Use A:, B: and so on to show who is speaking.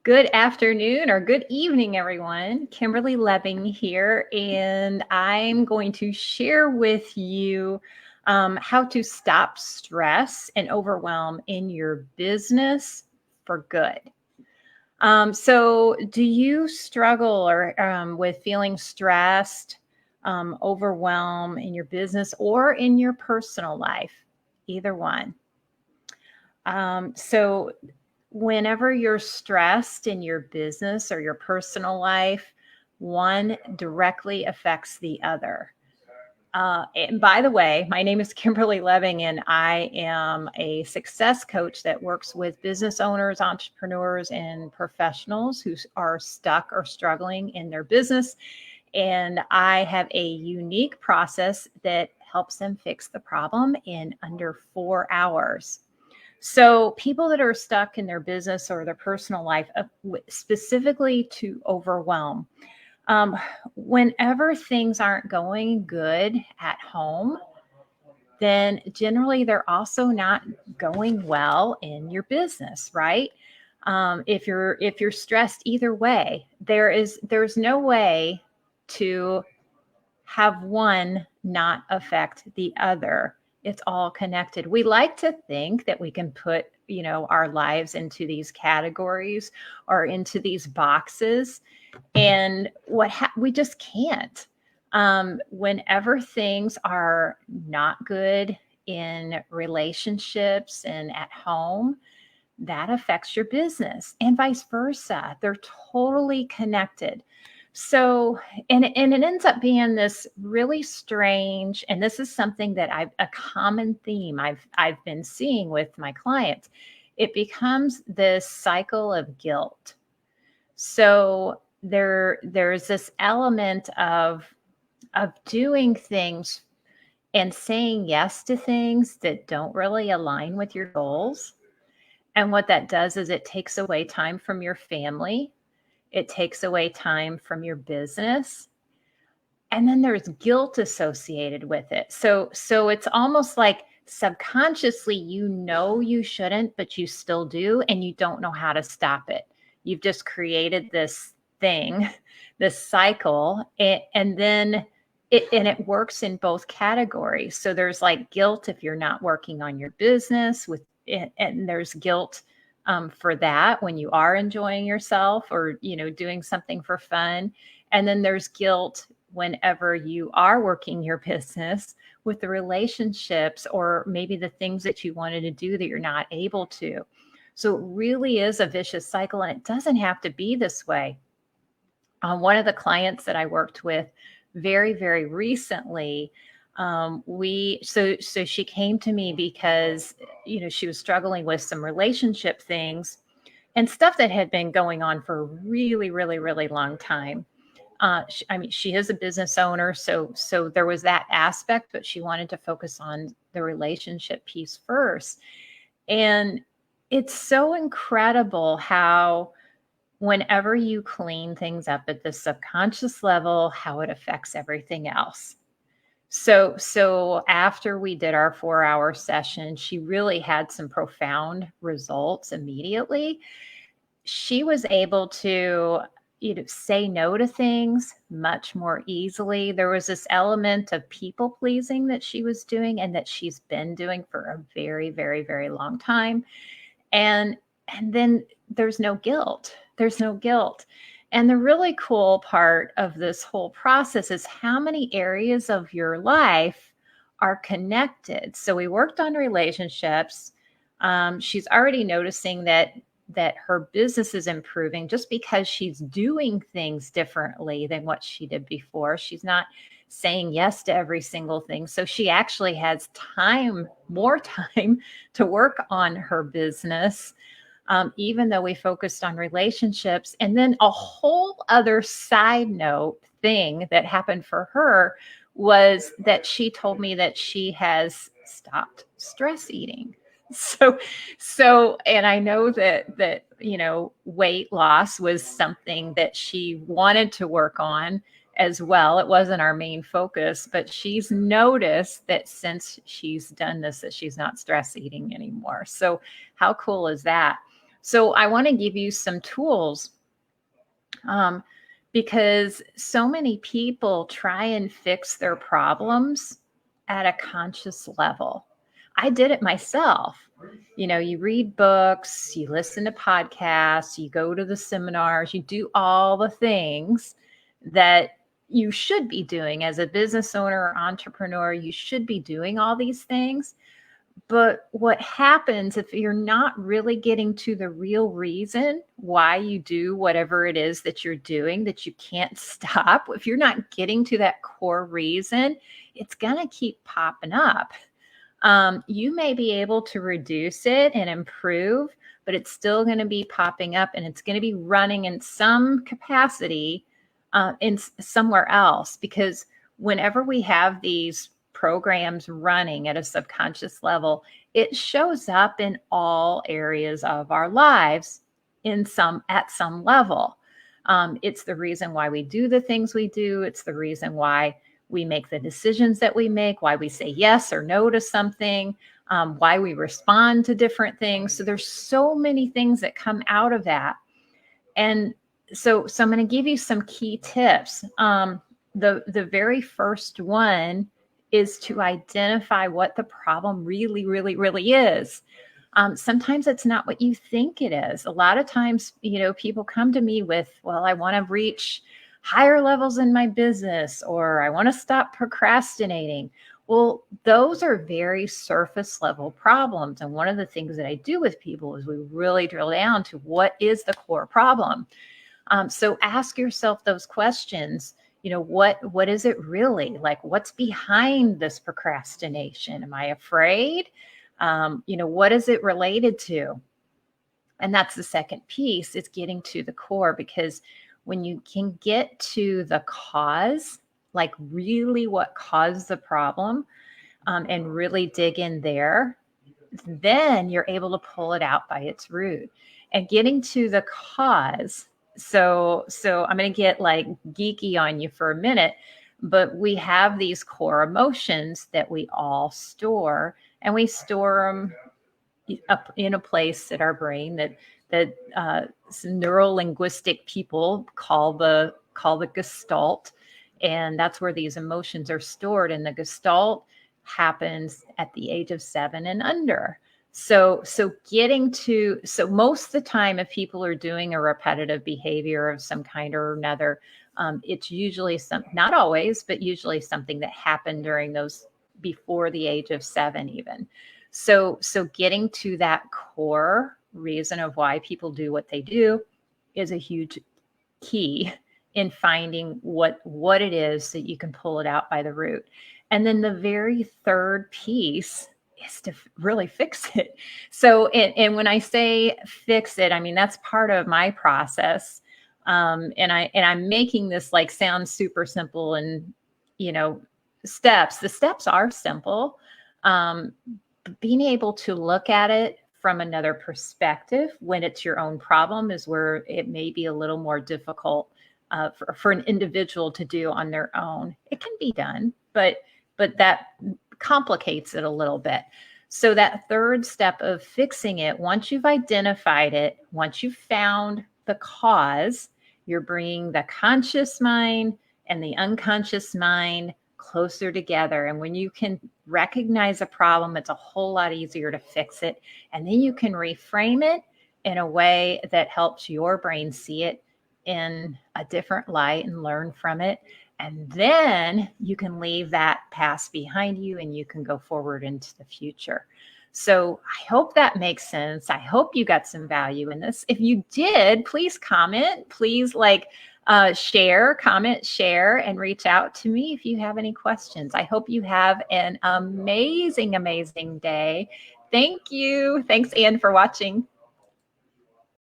A: Good afternoon or good evening, everyone. Kimberly Lebbing here, and I'm going to share with you how to stop stress and overwhelm in your business for good. So, do you struggle or with feeling stressed, overwhelm in your business or in your personal life? Either one. So whenever you're stressed in your business or your personal life, one directly affects the other. And by the way, my name is Kimberly Lebbing, and I am a success coach that works with business owners, entrepreneurs, and professionals who are stuck or struggling in their business. And I have a unique process that helps them fix the problem in under 4 hours. So, people that are stuck in their business or their personal life, specifically to overwhelm, um, whenever things aren't going good at home, then generally they're also not going well in your business, right? If you're stressed either way, there's no way to have one not affect the other. It's all connected. We like to think that we can put, our lives into these categories or into these boxes, and we just can't. Whenever things are not good in relationships and at home, that affects your business and vice versa. They're totally connected. So, and it ends up being this really strange, and this is something that a common theme I've been seeing with my clients. It becomes this cycle of guilt. So there's this element of doing things and saying yes to things that don't really align with your goals. And what that does is it takes away time from your family. It takes away time from your business. And then there's guilt associated with it. So it's almost like subconsciously you shouldn't, but you still do, and you don't know how to stop it. You've just created this thing, this cycle, and then it works in both categories. So there's like guilt if you're not working on your business with it, and there's guilt for that when you are enjoying yourself or doing something for fun. And then there's guilt whenever you are working your business with the relationships or maybe the things that you wanted to do that you're not able to. So it really is a vicious cycle, and it doesn't have to be this way. One of the clients that I worked with very, very recently, so she came to me because she was struggling with some relationship things and stuff that had been going on for a really, really, really long time. She is a business owner, so there was that aspect, but she wanted to focus on the relationship piece first. And it's so incredible how whenever you clean things up at the subconscious level, how it affects everything else. So after we did our 4-hour session, she really had some profound results immediately. She was able to say no to things much more easily. There was this element of people pleasing that she was doing and that she's been doing for a very, very, very long time. And then there's no guilt. There's no guilt. And the really cool part of this whole process is how many areas of your life are connected. So we worked on relationships. She's already noticing that her business is improving just because she's doing things differently than what she did before. She's not saying yes to every single thing. So she actually has more time to work on her business, even though we focused on relationships. And then a whole other side note thing that happened for her was that she told me that she has stopped stress eating. And I know that weight loss was something that she wanted to work on as well. It wasn't our main focus, but she's noticed that since she's done this, that she's not stress eating anymore. So how cool is that? So I want to give you some tools, um, because so many people try and fix their problems at a conscious level. I did it myself. You know, you read books, you listen to podcasts, you go to the seminars, you do all the things that you should be doing as a business owner or entrepreneur. You should be doing all these things. But what happens if you're not really getting to the real reason why you do whatever it is that you're doing, that you can't stop? If you're not getting to that core reason, it's going to keep popping up. You may be able to reduce it and improve, but it's still going to be popping up, and it's going to be running in some capacity somewhere else. Because whenever we have these programs running at a subconscious level, it shows up in all areas of our lives at some level. It's the reason why we do the things we do. It's the reason why we make the decisions that we make, why we say yes or no to something, why we respond to different things. So there's so many things that come out of that. And so I'm going to give you some key tips. The very first one is to identify what the problem really, really, really is. Sometimes it's not what you think it is. A lot of times, people come to me with, well, I want to reach higher levels in my business, or I want to stop procrastinating. Well, those are very surface level problems. And one of the things that I do with people is we really drill down to what is the core problem. So ask yourself those questions. What is it really? Like, what's behind this procrastination? Am I afraid? What is it related to? And that's the second piece, is getting to the core, because when you can get to the cause, like really what caused the problem, and really dig in there, then you're able to pull it out by its root. And getting to the cause. So I'm going to get like geeky on you for a minute, but we have these core emotions that we all store, and we store them up in a place at our brain that some neuro-linguistic people call the gestalt. And that's where these emotions are stored. And the gestalt happens at the age of 7 and under. So most of the time, if people are doing a repetitive behavior of some kind or another, it's usually not always, but usually something that happened during those before the age of 7 even. So getting to that core reason of why people do what they do is a huge key in finding what it is that you can pull it out by the root. And then the very third piece is to really fix it. So, and when I say fix it, I mean, that's part of my process. And I'm making this like sound super simple and, steps. The steps are simple. Being able to look at it from another perspective when it's your own problem is where it may be a little more difficult for an individual to do on their own. It can be done, but that complicates it a little bit. So that third step of fixing it, once you've identified it, once you've found the cause, you're bringing the conscious mind and the unconscious mind closer together. And when you can recognize a problem, it's a whole lot easier to fix it. And then you can reframe it in a way that helps your brain see it in a different light and learn from it. And then you can leave that past behind you and you can go forward into the future. So I hope that makes sense. I hope you got some value in this. If you did, please comment. Please share, and reach out to me if you have any questions. I hope you have an amazing, amazing day. Thank you. Thanks, Anne, for watching.